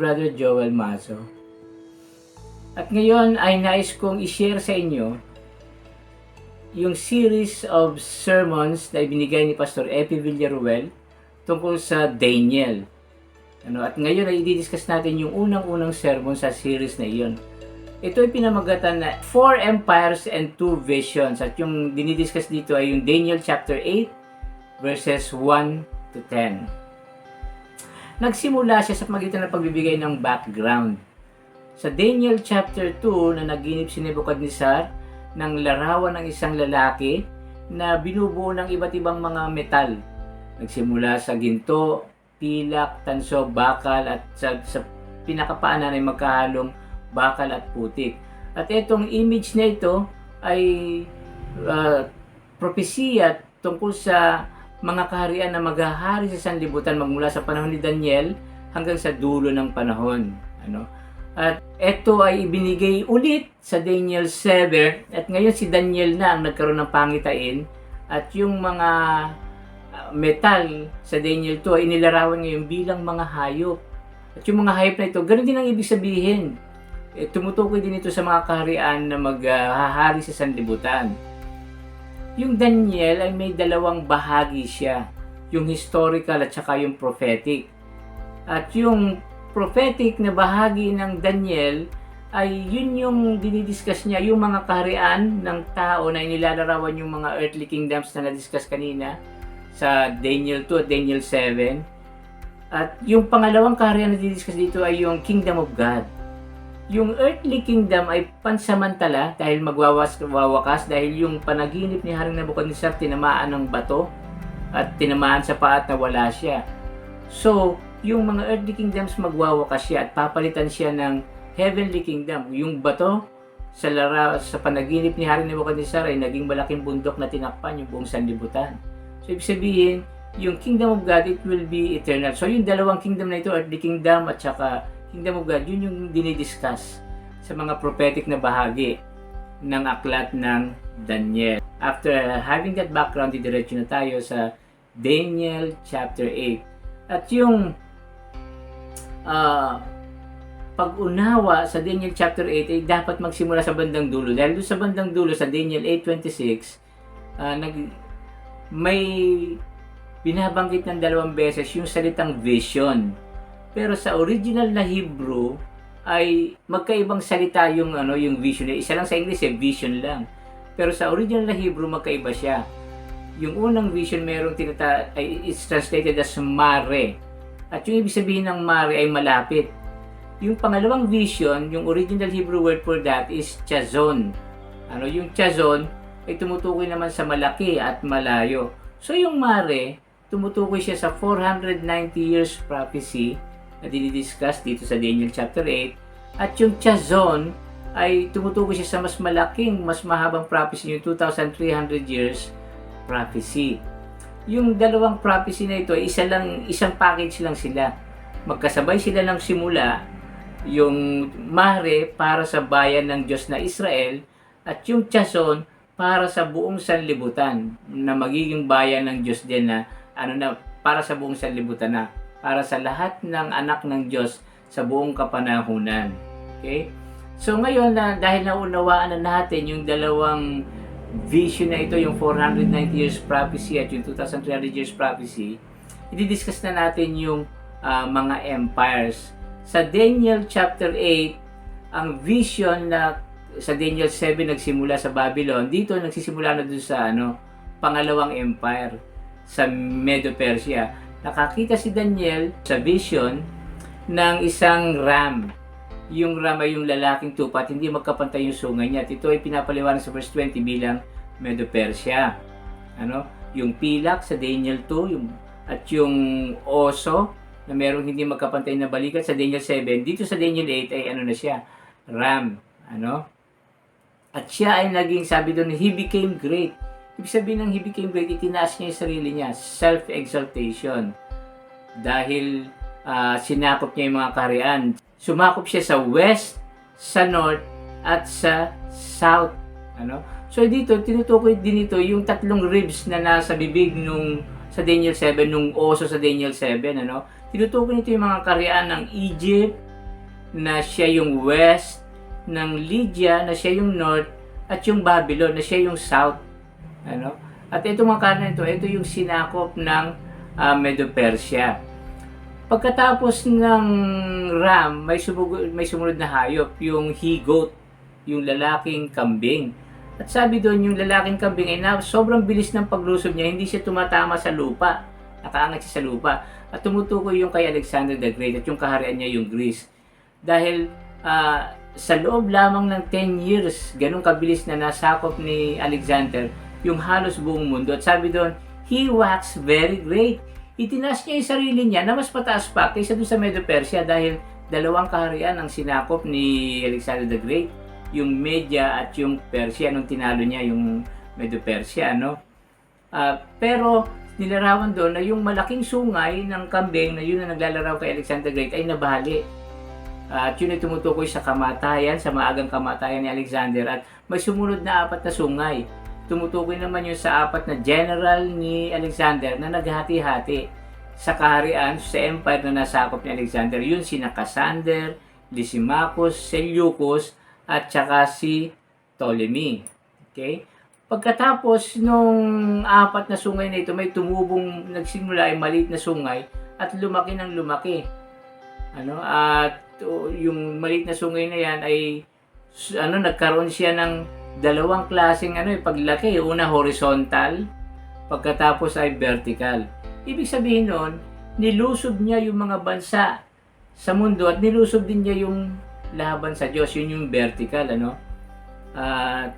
Brother Joel Mazo. At ngayon ay nais kong i-share sa inyo yung series of sermons na ibinigay ni Pastor Epi Villaruel tungkol sa Daniel. At ngayon ay i-discuss natin yung unang-unang sermon sa series na iyon. Ito ay pinamagatan na 4 Empires and 2 Visions. At yung dinidiscuss dito ay yung Daniel chapter 8 verses 1 to 10. Nagsimula siya sa pagitan ng pagbibigay ng background. Sa Daniel chapter 2 na naginip si Nebuchadnezzar ng larawan ng isang lalaki na binubuo ng iba't ibang mga metal. Nagsimula sa ginto, pilak, tanso, bakal at sa pinakapaanan ay magkahalong bakal at putik. At itong image na ito ay propesiya tungkol sa mga kaharian na maghahari sa sanlibutan magmula sa panahon ni Daniel hanggang sa dulo ng panahon. At ito ay ibinigay ulit sa Daniel 7 at ngayon si Daniel na ang nagkaroon ng pangitain at yung mga metal sa Daniel 2 ay inilarawan ngayon bilang mga hayop. At yung mga hayop na ito, ganoon din ang ibig sabihin. Tumutukoy din ito sa mga kaharian na maghahari sa sanlibutan. Yung Daniel ay may dalawang bahagi siya, yung historical at saka yung prophetic. At yung prophetic na bahagi ng Daniel ay yun yung dinidiscuss niya, yung mga kaharian ng tao na inilalarawan yung mga earthly kingdoms na na-discuss kanina sa Daniel 2 at Daniel 7. At yung pangalawang kaharian na dinidiscuss dito ay yung Kingdom of God. Yung earthly kingdom ay pansamantala dahil magwawakas dahil yung panaginip ni Haring Nebuchadnezzar tinamaan ng bato at tinamaan sa paa at nawala siya. So, yung mga earthly kingdoms magwawakas siya at papalitan siya ng heavenly kingdom. Yung bato sa panaginip ni Haring Nebuchadnezzar ay naging malaking bundok na tinakpan yung buong sanlibutan. So, ibig sabihin, yung Kingdom of God, it will be eternal. So, yung dalawang kingdom na ito, earthly kingdom at saka Kingdom of God, yun yung dinidiscuss sa mga prophetic na bahagi ng aklat ng Daniel. After having that background, didiretso na tayo sa Daniel chapter 8. At yung pag-unawa sa Daniel chapter 8 ay dapat magsimula sa bandang dulo. Dahil doon sa bandang dulo, sa Daniel 8:26, may binabanggit ng 2 beses yung salitang vision. Pero sa original na Hebrew ay magkaibang salita yung vision. Isa lang sa English vision lang. Pero sa original na Hebrew magkaiba siya. Yung unang vision it's translated as mare. At yung ibig sabihin ng mare ay malapit. Yung pangalawang vision, yung original Hebrew word for that is chazon. Yung chazon ay tumutukoy naman sa malaki at malayo. So yung mare, tumutukoy siya sa 490 years prophecy na dinidiscuss dito sa Daniel chapter 8. At yung chazon ay tumutukoy siya sa mas malaking, mas mahabang prophecy, yung 2,300 years prophecy. Yung dalawang prophecy na ito, isang package lang sila. Magkasabay sila ng simula, yung mare para sa bayan ng Diyos na Israel at yung chazon para sa buong sanlibutan na magiging bayan ng Diyos din na para sa buong sanlibutan na para sa lahat ng anak ng Diyos sa buong kapanahunan. Okay? So ngayon, dahil naunawaan na natin yung dalawang vision na ito, yung 490 years prophecy at yung 2,300 years prophecy, i-discuss na natin yung mga empires. Sa Daniel chapter 8, ang vision na sa Daniel 7 nagsimula sa Babylon, dito nagsisimula na doon sa pangalawang empire, sa Medo-Persia. Nakakita si Daniel sa vision ng isang ram. Yung ram ay yung lalaking tupa at hindi magkapantay yung sungay niya. At ito ay pinapaliwanag sa verse 20 bilang Medo-Persia. Yung pilak sa Daniel 2 at yung oso na merong hindi magkapantay na balikat sa Daniel 7. Dito sa Daniel 8 ay na siya? Ram. At siya ay naging, sabi doon, he became great. Ibig sabihin ng he became great, itinaas niya yung sarili niya, self-exaltation. Dahil sinakop niya yung mga kaharian. Sumakop siya sa west, sa north, at sa south. So dito, tinutukoy din ito yung tatlong ribs na nasa bibig sa Daniel 7, nung oso sa Daniel 7. Tinutukoy nito yung mga kaharian ng Egypt, na siya yung west, ng Lydia na siya yung north, at yung Babylon na siya yung south. Ano? At itong mga karne ito yung sinakop ng Medo-Persia. Pagkatapos ng ram, may sumunod na hayop, yung he-goat, yung lalaking kambing. At sabi doon, yung lalaking kambing ay sobrang bilis ng paglusob niya, hindi siya tumatama sa lupa. Nakaangat siya sa lupa. At tumutukoy yung kay Alexander the Great at yung kaharian niya yung Greece. Dahil sa loob lamang ng 10 years, ganun kabilis na nasakop ni Alexander yung halos buong mundo. At sabi doon, he waxed very great. Itinaas niya yung sarili niya na mas pataas pa kaysa doon sa Medo-Persia dahil dalawang kaharian ang sinakop ni Alexander the Great, yung Media at yung Persia nung tinalo niya yung Medo-Persia, no? Pero nilarawan doon na yung malaking sungay ng kambing na yun na naglalaraw kay Alexander the Great ay nabali. At yun ay tumutukoy sa kamatayan, sa maagang kamatayan ni Alexander, at may sumunod na 4 na sungay. Tumutukoy naman yun sa 4 na general ni Alexander na naghati-hati sa kaharian, sa empire na nasakop ni Alexander. Yun sina Cassander, Lysimachus, Seleucus, at saka si Ptolemy. Okay? Pagkatapos nung 4 na sungay na ito, may tumubong, nagsimula ay maliit na sungay at lumaki ng lumaki. At yung maliit na sungay na yan ay nagkaroon siya ng dalawang klaseng paglaki. Una horizontal, pagkatapos ay vertical. Ibig sabihin nun, nilusob niya yung mga bansa sa mundo at nilusob din niya yung laban sa Diyos. Yun yung vertical, At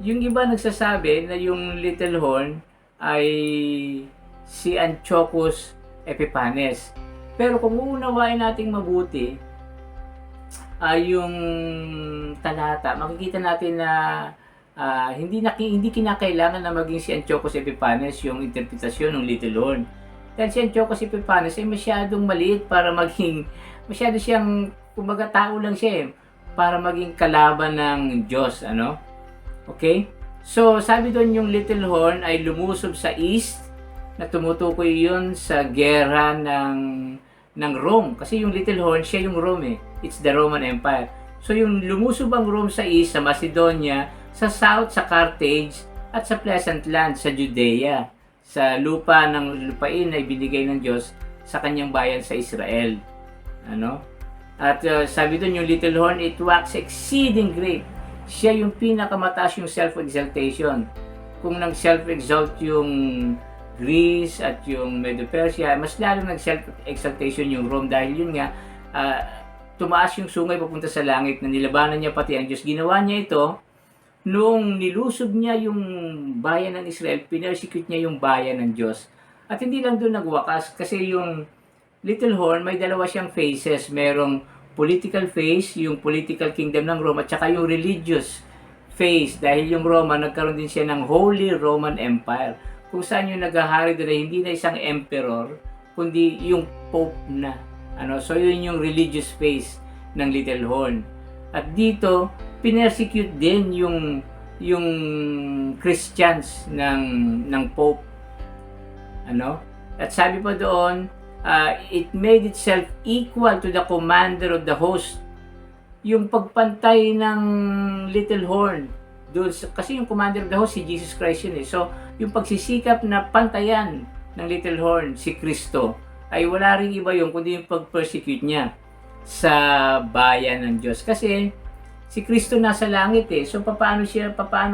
yung iba nagsasabi na yung little horn ay si Antiochus Epiphanes. Pero kung uunawain nating mabuti yung talata, makikita natin na hindi kinakailangan na maging si Antiochus Epiphanes yung interpretasyon ng little horn. Dahil si Antiochus Epiphanes ay masyadong maliit para maging, masyado siyang, kumbaga tao lang siya para maging kalaban ng Diyos, Okay? So, sabi doon yung little horn ay lumusob sa east, na tumutukoy yun sa gera ng Rome. Kasi yung little horn, siya yung Rome It's the Roman Empire. So, yung lumusob ang Rome sa east, sa Macedonia, sa south, sa Carthage, at sa Pleasant Land, sa Judea. Sa lupain na ibinigay ng Diyos sa kanyang bayan sa Israel. At sabi doon yung little horn, it waxed exceeding great. Siya yung pinakamataas yung self-exaltation. Kung nag-self-exalt yung Greece at yung Medo-Persia, mas lalo nag-self-exaltation yung Rome dahil yun nga, tumaas yung sungay papunta sa langit na nilabanan niya pati ang Diyos. Ginawa niya ito noong nilusob niya yung bayan ng Israel, pinersecute niya yung bayan ng Diyos. At hindi lang doon nagwakas kasi yung little horn, may dalawa siyang phases. Merong political phase, yung political kingdom ng Rome, at saka yung religious phase. Dahil yung Roma, nagkaroon din siya ng Holy Roman Empire. Kung saan yung naghahari doon ay hindi na isang emperor, kundi yung Pope na. So yun yung religious phase ng little horn. At dito, pinersecute din yung Christians ng Pope. At sabi pa doon, it made itself equal to the commander of the host. Yung pagpantay ng little horn doon, kasi yung commander of the host si Jesus Christ yun So yung pagsisikap na pantayan ng little horn si Kristo ay wala ring iba yung kundi yung pag-persecute niya sa bayan ng Diyos. Kasi si Kristo nasa langit So paano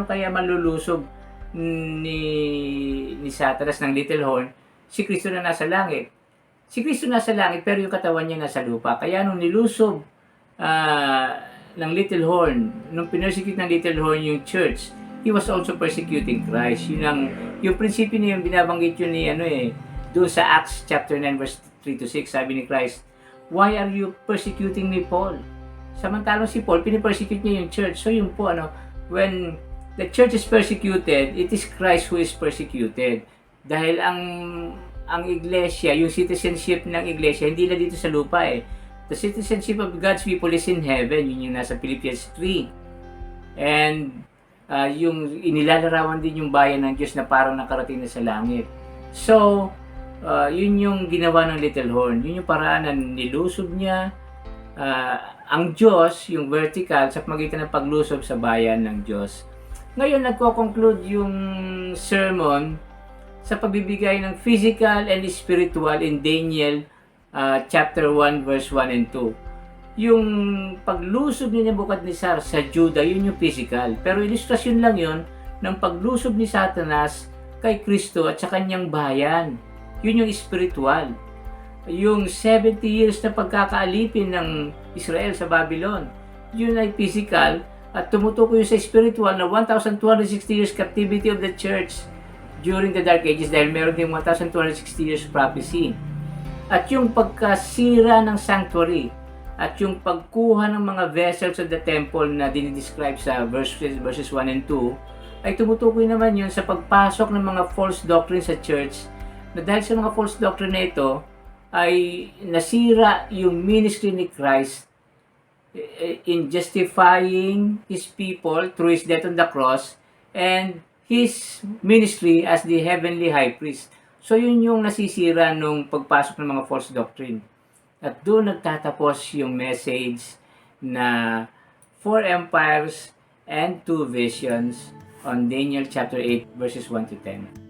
kaya malulusob ni Satanas ng little horn? Si Kristo na nasa langit. Si Kristo nasa langit pero yung katawan niya nasa lupa. Kaya nung nilusob ng little horn, nung pinersecute ng little horn yung church, he was also persecuting Christ. Yung prinsipyo niya yung binabanggit yun ni doon sa Acts chapter 9 verse 3 to 6, sabi ni Christ, "Why are you persecuting me, Paul?" Samantalang si Paul, pinipersecute niya yung church. So yung po, when the church is persecuted, it is Christ who is persecuted. Dahil ang iglesia, yung citizenship ng iglesia, hindi na dito sa lupa The citizenship of God's people is in heaven. Yun yung nasa Philippians 3. And yung inilalarawan din yung bayan ng Diyos na parang nakarating na sa langit. So, yun yung ginawa ng little horn. Yun yung paraan na nilusob niya ang Diyos, yung vertical, sa pamagitan ng paglusob sa bayan ng Diyos. Ngayon, nagko-conclude yung sermon sa pagbibigay ng physical and spiritual in Daniel chapter 1 verse 1 and 2. Yung paglusob ni Nebuchadnezzar sa Judah, yun yung physical. Pero ilustrasyon lang yun ng paglusob ni Satanas kay Kristo at sa kanyang bayan. Yun yung spiritual. Yung 70 years na pagkakaalipin ng Israel sa Babylon, yun ay physical, at tumutukoy sa spiritual na 1,260 years captivity of the church during the Dark Ages, dahil meron din 1,260 years prophecy. At yung pagkasira ng sanctuary at yung pagkuha ng mga vessels of the temple na dinidescribe sa verses 1 and 2, ay tumutukoy naman yun sa pagpasok ng mga false doctrine sa church, na dahil sa mga false doctrine na ito ay nasira yung ministry ni Christ in justifying His people through His death on the cross and His ministry as the heavenly high priest. So yun yung nasisira nung pagpasok ng mga false doctrine. At doon nagtatapos yung message na 4 empires and 2 visions on Daniel chapter 8 verses 1 to 10.